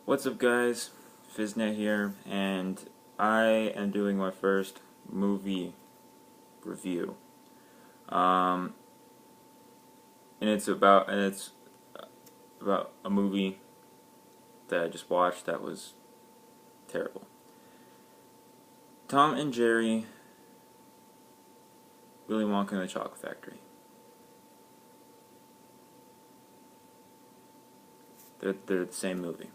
What's up, guys? Fiznet here, and I am doing my first movie review. Um, and it's about a movie that I just watched that was terrible. Tom and Jerry, Willy Wonka and the Chocolate Factory. They're the same movie.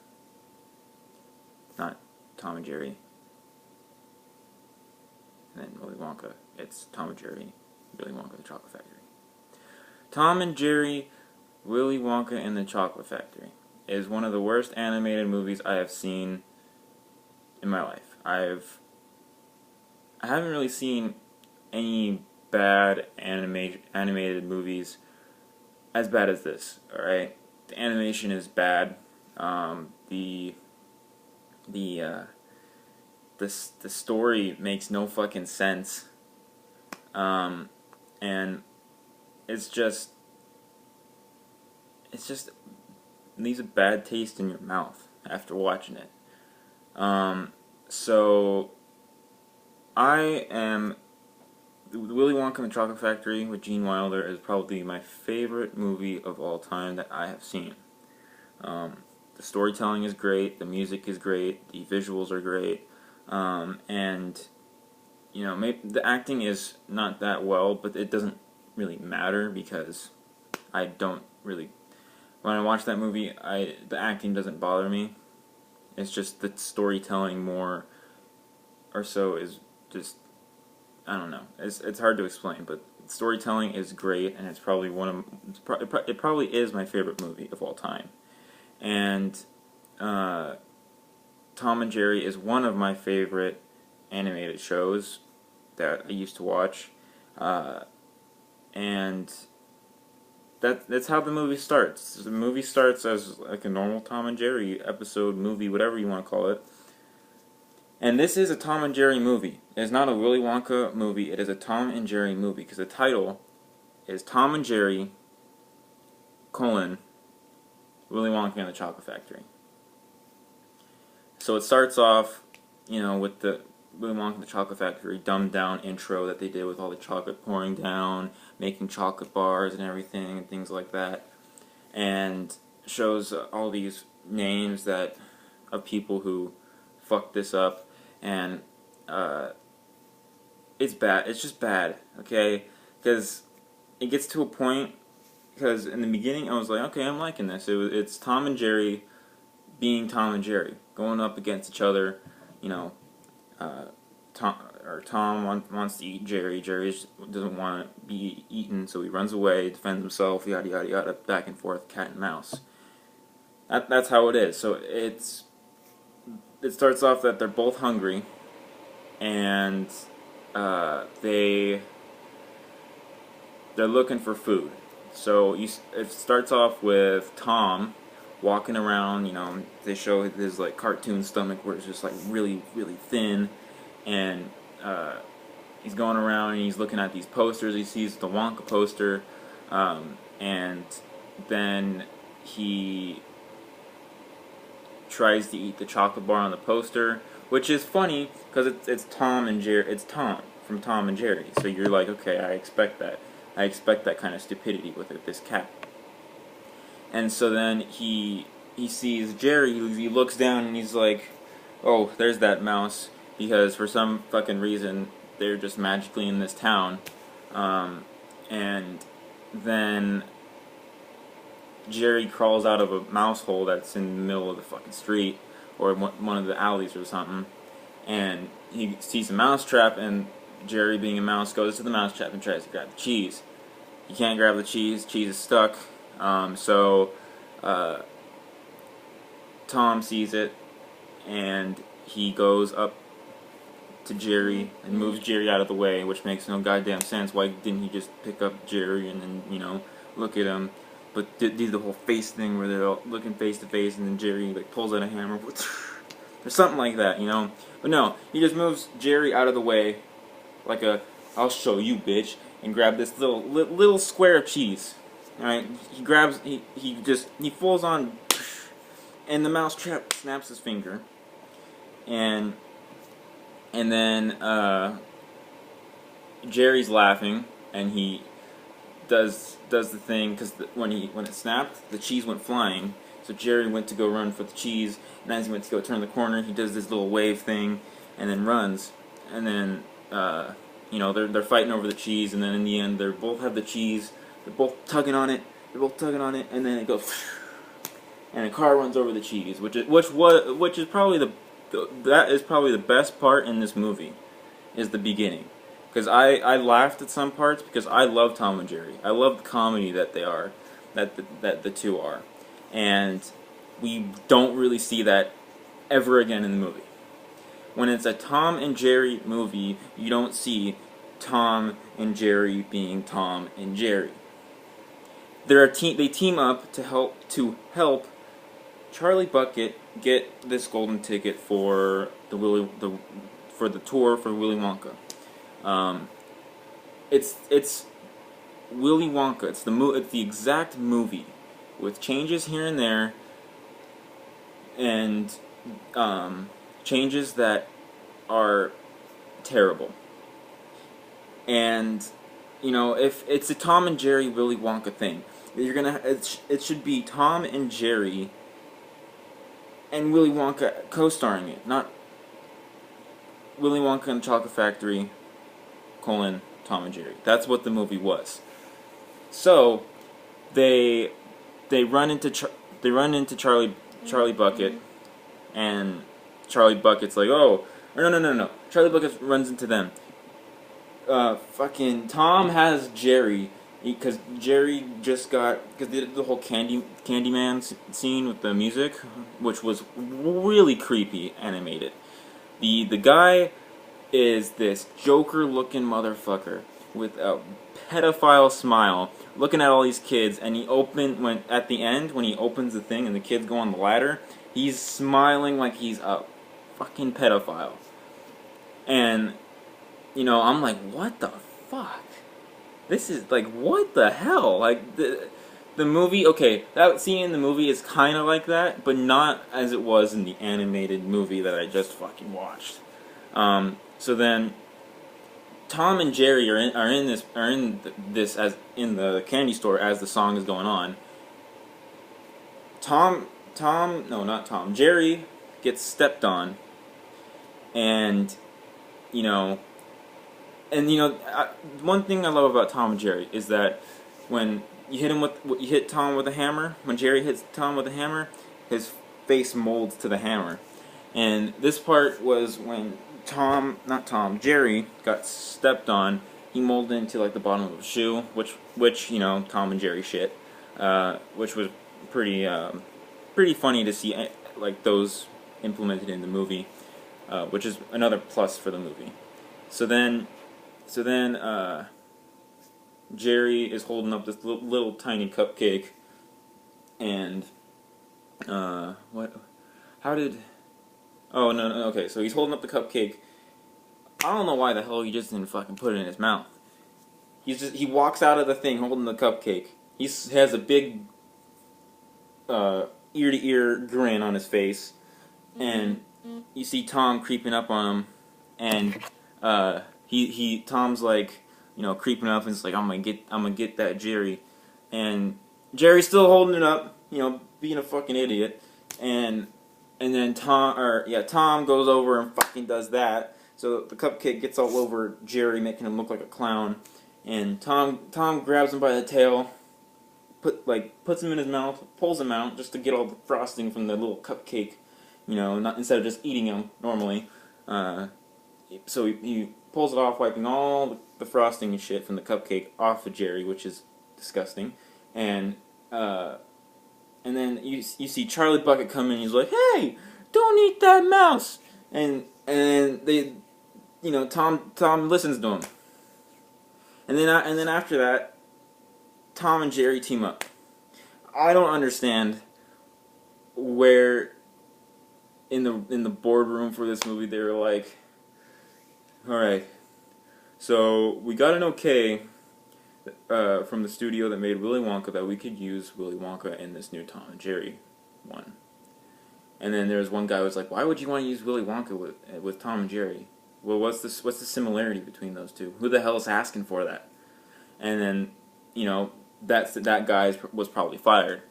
Not Tom and Jerry and then Willy Wonka. It's Tom and Jerry, Willy Wonka and the Chocolate Factory. Tom and Jerry, Willy Wonka and the Chocolate Factory is one of the worst animated movies I have seen in my life. I haven't really seen any bad animated movies as bad as this. All right, the animation is bad. The story makes no fucking sense. And it's just leaves a bad taste in your mouth after watching it. So Willy Wonka and the Chocolate Factory with Gene Wilder is probably my favorite movie of all time that I have seen. The storytelling is great, the music is great, the visuals are great, and maybe the acting is not that well, but it doesn't really matter because I don't really. When I watch that movie, the acting doesn't bother me. It's just the storytelling more or so is just, I don't know. It's hard to explain, but storytelling is great, and it's probably it probably is my favorite movie of all time. And Tom and Jerry is one of my favorite animated shows that I used to watch, and that's how the movie starts. The movie starts as like a normal Tom and Jerry episode, movie, whatever you want to call it. And this is a Tom and Jerry movie. It is not a Willy Wonka movie. It is a Tom and Jerry movie because the title is Tom and Jerry, Willy Wonka and the Chocolate Factory. So it starts off, with the Willy Wonka and the Chocolate Factory dumbed down intro that they did with all the chocolate pouring down, making chocolate bars and everything and things like that, and shows all these names of people who fucked this up, and it's bad. It's just bad, okay? Because it gets to a point. Because in the beginning, I was like, okay, I'm liking this. It's Tom and Jerry being Tom and Jerry, going up against each other. Tom wants to eat Jerry. Jerry doesn't want to be eaten, so he runs away, defends himself, yada yada yada, back and forth, cat and mouse. That's how it is. So it starts off that they're both hungry, and they're looking for food. So it starts off with Tom walking around. They show his like cartoon stomach where it's just like really, really thin, and he's going around and he's looking at these posters. He sees the Wonka poster, and then he tries to eat the chocolate bar on the poster, which is funny because it's Tom and Jerry. It's Tom from Tom and Jerry. So you're like, okay, I expect that. I expect that kind of stupidity with this cat. And so then he sees Jerry, he looks down and he's like, oh, there's that mouse, because for some fucking reason they're just magically in this town. And then Jerry crawls out of a mouse hole that's in the middle of the fucking street, or one of the alleys or something, and he sees a mouse trap, and Jerry, being a mouse, goes to the mouse trap and tries to grab the cheese. He can't grab the cheese. Cheese is stuck. So Tom sees it, and he goes up to Jerry and moves Jerry out of the way, which makes no goddamn sense. Why didn't he just pick up Jerry and then, look at him? But do the whole face thing where they're all looking face to face, and then Jerry like pulls out a hammer or something like that, But no, he just moves Jerry out of the way, like I'll show you, bitch, and grab this little square of cheese. All right, he grabs, he falls on, and the mousetrap snaps his finger, and then Jerry's laughing, and he does the thing because when it snapped, the cheese went flying. So Jerry went to go run for the cheese, and as he went to go turn the corner, he does this little wave thing, and then runs, and then they're fighting over the cheese, and then in the end they both have the cheese, they're both tugging on it, and then it goes, and a car runs over the cheese, which is probably the best part in this movie, is the beginning. Because I laughed at some parts because I love Tom and Jerry. I love the comedy that they are, that the two are. And we don't really see that ever again in the movie. When it's a Tom and Jerry movie, you don't see Tom and Jerry being Tom and Jerry. They team up to help Charlie Bucket get this golden ticket for for the tour for Willy Wonka. It's Willy Wonka. It's the exact movie with changes here and there, and changes that are terrible. And if it's a Tom and Jerry Willy Wonka thing, it should be Tom and Jerry and Willy Wonka co-starring it, not Willy Wonka and the Chocolate Factory, Tom and Jerry. That's what the movie was. So they run into Charlie Bucket, and Charlie Bucket's like, oh, no. Charlie Bucket runs into them. Fucking Tom has Jerry, because Jerry just got, because the whole Candyman scene with the music, which was really creepy animated. The guy is this Joker-looking motherfucker with a pedophile smile, looking at all these kids, and at the end, when he opens the thing and the kids go on the ladder, he's smiling like he's a fucking pedophile. And, I'm like, what the fuck? This is, like, what the hell? Like, the movie, okay, that scene in the movie is kind of like that, but not as it was in the animated movie that I just fucking watched. So then, Tom and Jerry are in this as in the candy store as the song is going on. Jerry gets stepped on, and one thing I love about Tom and Jerry is that when you hit Tom with a hammer, when Jerry hits Tom with a hammer, his face molds to the hammer. And this part was when Jerry got stepped on. He molded into like the bottom of a shoe, which Tom and Jerry shit, which was pretty funny to see, like those implemented in the movie, which is another plus for the movie. So then Jerry is holding up this little tiny cupcake, and okay, so he's holding up the cupcake. I don't know why the hell he just didn't fucking put it in his mouth. He walks out of the thing holding the cupcake. He has a big ear-to-ear grin on his face, and you see Tom creeping up on him, and Tom's like, creeping up, and it's like, I'm gonna get that Jerry, and Jerry's still holding it up, being a fucking idiot, and then Tom goes over and fucking does that. So the cupcake gets all over Jerry, making him look like a clown. And Tom grabs him by the tail, puts him in his mouth, pulls him out just to get all the frosting from the little cupcake, instead of just eating him normally. So he pulls it off, wiping all the frosting and shit from the cupcake off of Jerry, which is disgusting. And then you see Charlie Bucket come in. He's like, "Hey, don't eat that mouse!" And they, Tom listens to him. And then after that, Tom and Jerry team up. I don't understand where in the boardroom for this movie they were like, "All right, so we got an okay from the studio that made Willy Wonka that we could use Willy Wonka in this new Tom and Jerry one." And then there was one guy who was like, "Why would you want to use Willy Wonka with Tom and Jerry? Well, what's the similarity between those two? Who the hell is asking for that?" And then, that guy was probably fired,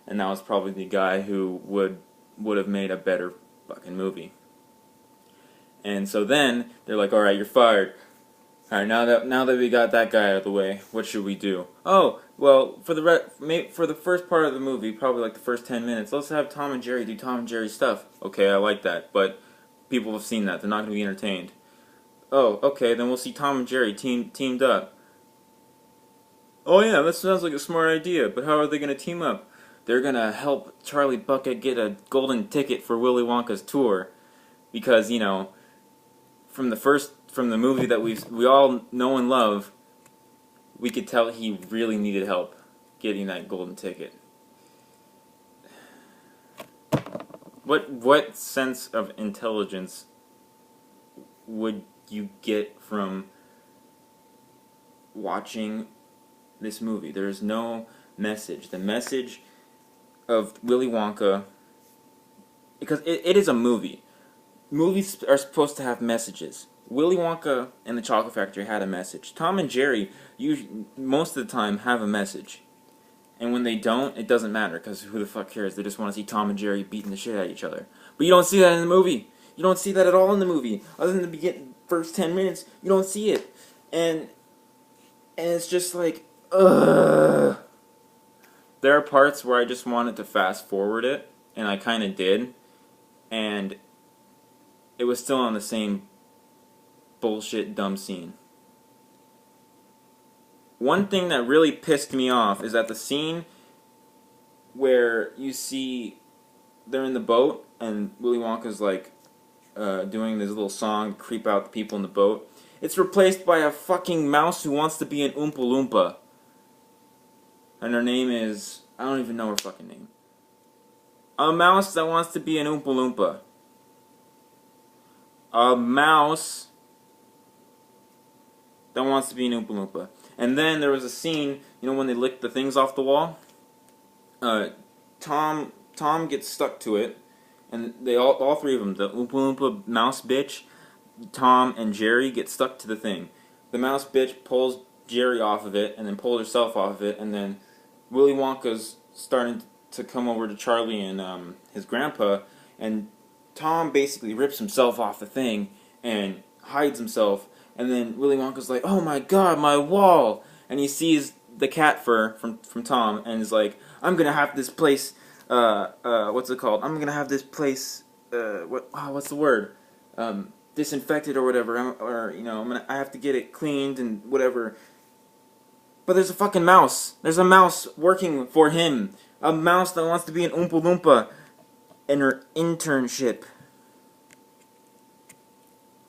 and that was probably the guy who would have made a better fucking movie. And so then they're like, "All right, you're fired. All right, now that we got that guy out of the way, what should we do?" "Oh, well, for the first part of the movie, probably like the first 10 minutes, let's have Tom and Jerry do Tom and Jerry stuff." "Okay, I like that, but people have seen that; they're not going to be entertained." "Oh, okay, then we'll see Tom and Jerry teamed up." "Oh yeah, that sounds like a smart idea, but how are they going to team up?" "They're going to help Charlie Bucket get a golden ticket for Willy Wonka's tour, because from the movie that we all know and love, we could tell he really needed help getting that golden ticket." What sense of intelligence would you get from watching this movie? There is no message. The message of Willy Wonka, because it is a movie. Movies are supposed to have messages. Willy Wonka and the Chocolate Factory had a message. Tom and Jerry, most of the time, have a message. And when they don't, it doesn't matter, because who the fuck cares? They just want to see Tom and Jerry beating the shit out of each other. But you don't see that in the movie. You don't see that at all in the movie. Other than the first 10 minutes, you don't see it. And it's just like, ugh. There are parts where I just wanted to fast forward it, and I kind of did. And it was still on the same bullshit dumb scene. One thing that really pissed me off is that the scene where you see they're in the boat and Willy Wonka's like doing this little song to creep out the people in the boat, it's replaced by a fucking mouse who wants to be an Oompa Loompa. And her name is, I don't even know her fucking name. A mouse that wants to be an Oompa Loompa. A mouse that wants to be an Oompa Loompa. And then there was a scene, when they licked the things off the wall. Tom gets stuck to it, and they all three of them, the Oompa Loompa mouse bitch, Tom, and Jerry, get stuck to the thing. The mouse bitch pulls Jerry off of it, and then pulls herself off of it, and then Willy Wonka's starting to come over to Charlie and his grandpa, and Tom basically rips himself off the thing and hides himself, and then Willy Wonka's like, "Oh my god, my wall!" And he sees the cat fur from Tom, and is like, "I'm gonna have this place, what's it called? I'm gonna have this place, what's the word? Disinfected or whatever, I have to get it cleaned and whatever." But there's a fucking mouse. There's a mouse working for him. A mouse that wants to be an Oompa Loompa in her internship.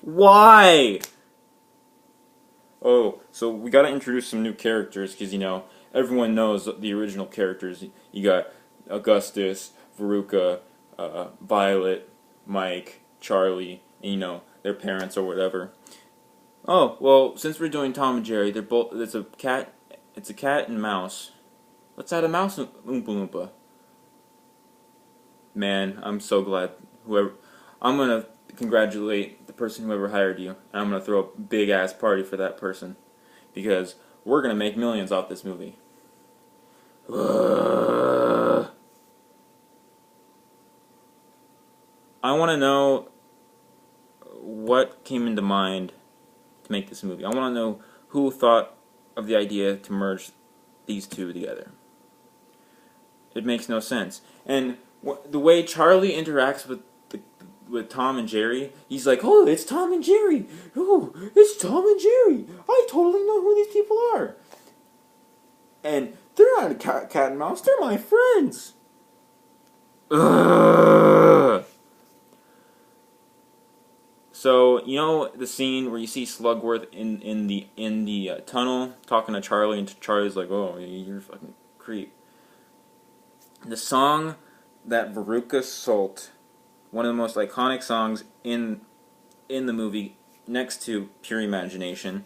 Why? Oh, so we gotta introduce some new characters, because, everyone knows the original characters. You got Augustus, Veruca, Violet, Mike, Charlie, and, their parents or whatever. Oh, well, since we're doing Tom and Jerry, it's a cat and mouse. Let's add a mouse Oompa Loompa. Man, I'm so glad I'm gonna congratulate the person whoever hired you, and I'm gonna throw a big ass party for that person, because we're gonna make millions off this movie. I want to know what came into mind to make this movie. I want to know who thought of the idea to merge these two together. It makes no sense. And the way Charlie interacts with Tom and Jerry, he's like, "Oh, it's Tom and Jerry. Oh, it's Tom and Jerry. I totally know who these people are. And they're not a cat and mouse. They're my friends." Ugh. So, the scene where you see Slugworth in the tunnel talking to Charlie, and Charlie's like, "Oh, you're a fucking creep." The song that Veruca Salt, one of the most iconic songs in the movie, next to Pure Imagination,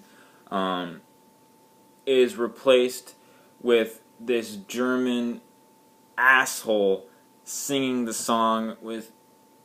is replaced with this German asshole singing the song with